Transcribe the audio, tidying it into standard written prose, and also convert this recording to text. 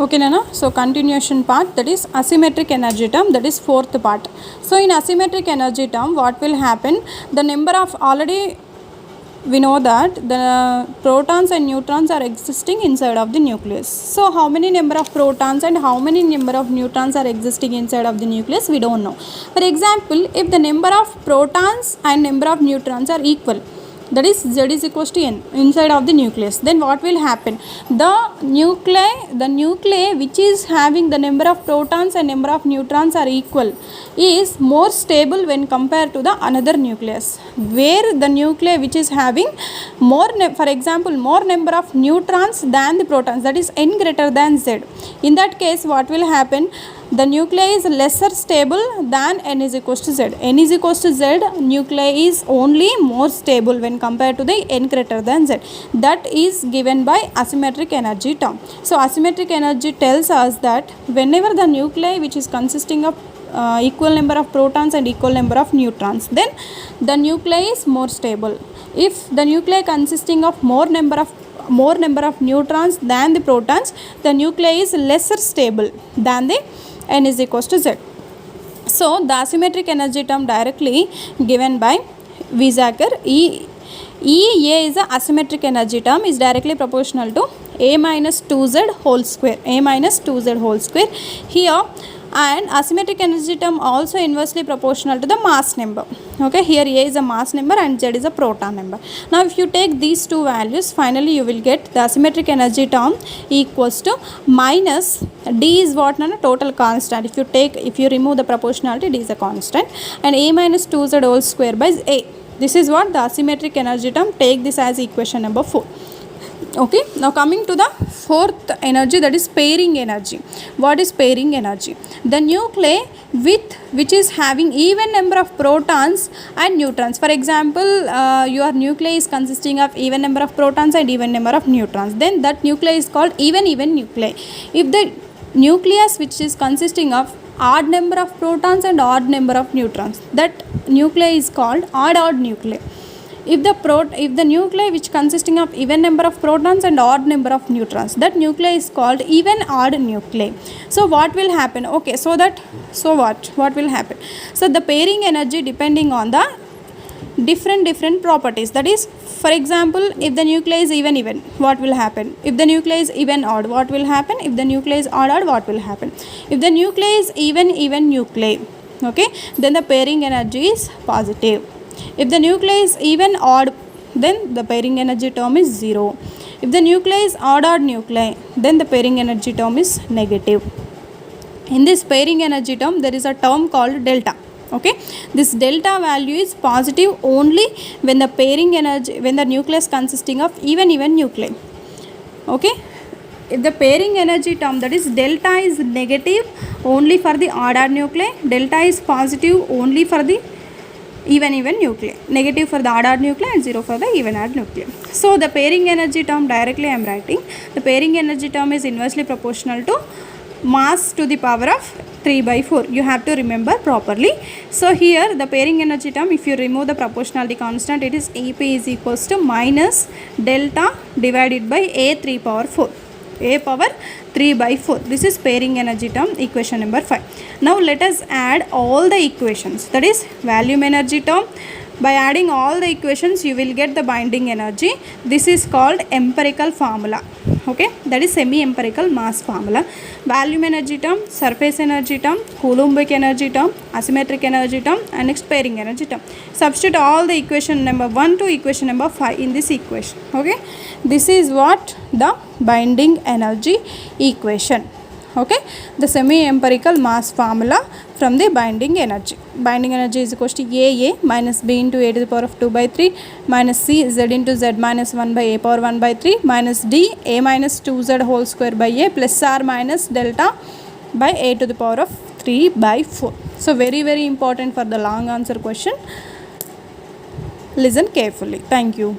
Okay, Nana. So continuation part, that is asymmetric energy term, that is fourth part. So in asymmetric energy term, what will happen? The number of, already we know that the protons and neutrons are existing inside of the nucleus. So how many number of protons and how many number of neutrons are existing inside of the nucleus, we don't know. For example, if the number of protons and number of neutrons are equal, that is Z is equals to N inside of the nucleus, then what will happen? The nuclei which is having the number of protons and number of neutrons are equal is more stable when compared to the another nucleus, where the nuclei which is having more, for example, more number of neutrons than the protons, that is N greater than Z. In that case, what will happen? The nuclei is lesser stable than N is equals to Z. N is equals to Z, nuclei is only more stable when compared to the N greater than Z. That is given by asymmetric energy term. So asymmetric energy tells us that whenever the nuclei which is consisting of equal number of protons and equal number of neutrons, then the nuclei is more stable. If the nuclei consisting of more number of neutrons than the protons, the nuclei is lesser stable than the N is equals to Z. So the asymmetric energy term directly given by Wiesacker, EA is the asymmetric energy term, is directly proportional to A minus 2Z whole square, A minus 2Z whole square here, and asymmetric energy term also inversely proportional to the mass number. Okay, here A is a mass number and Z is a proton number. Now if you take these two values, finally you will get the asymmetric energy term equals to minus D is what? Total constant. If you remove the proportionality, D is a constant, and A minus 2Z whole square by A. This is what the asymmetric energy term. Take this as equation number 4. Okay, now coming to the fourth energy, that is pairing energy. What is pairing energy? The nuclei which is having even number of protons and neutrons. For example, your nuclei is consisting of even number of protons and even number of neutrons, then that nuclei is called even nuclei. If the nucleus which is consisting of odd number of protons and odd number of neutrons, that nuclei is called odd nuclei. If the nuclei which consisting of even number of protons and odd number of neutrons, that nuclei is called even odd nuclei. So what will happen? Okay, what will happen? So the pairing energy depending on the different properties. That is, for example, if the nuclei is even, what will happen? If the nuclei is even odd, what will happen? If the nuclei is odd, what will happen? If the nuclei is even nuclei, okay, then the pairing energy is positive. If the nuclei is even odd, then the pairing energy term is 0. If the nuclei is odd nuclei, then the pairing energy term is negative. In this pairing energy term, there is a term called delta. Okay, this delta value is positive only when the pairing energy, when the nucleus consisting of even nuclei. Okay, if the pairing energy term, that is delta, is negative only for the odd nuclei, delta is positive only for the even nuclei, negative for the odd nuclei and 0 for the even odd nuclei. So the pairing energy term directly I am writing, the pairing energy term is inversely proportional to mass to the power of 3 by 4. You have to remember properly. So here the pairing energy term, if you remove the proportionality constant, it is EP is equals to minus delta divided by A 3 power 4. A power 3 by 4. This is pairing energy term, equation number 5. Now let us add all the equations, that is volume energy term. By adding all the equations, you will get the binding energy. This is called empirical formula. Okay, that is semi-empirical mass formula. Volume energy term, surface energy term, Coulombic energy term, asymmetric energy term, and next pairing energy term. Substitute all the equation number 1 to equation number 5 in this equation. Okay, this is what the binding energy equation. Okay, the semi-empirical mass formula from the binding energy. Binding energy is equals to A minus B into A to the power of 2 by 3 minus C Z into Z minus 1 by A power 1 by 3 minus D A minus 2Z whole square by A plus R minus delta by A to the power of 3 by 4. So very important for the long answer question. Listen carefully. Thank you.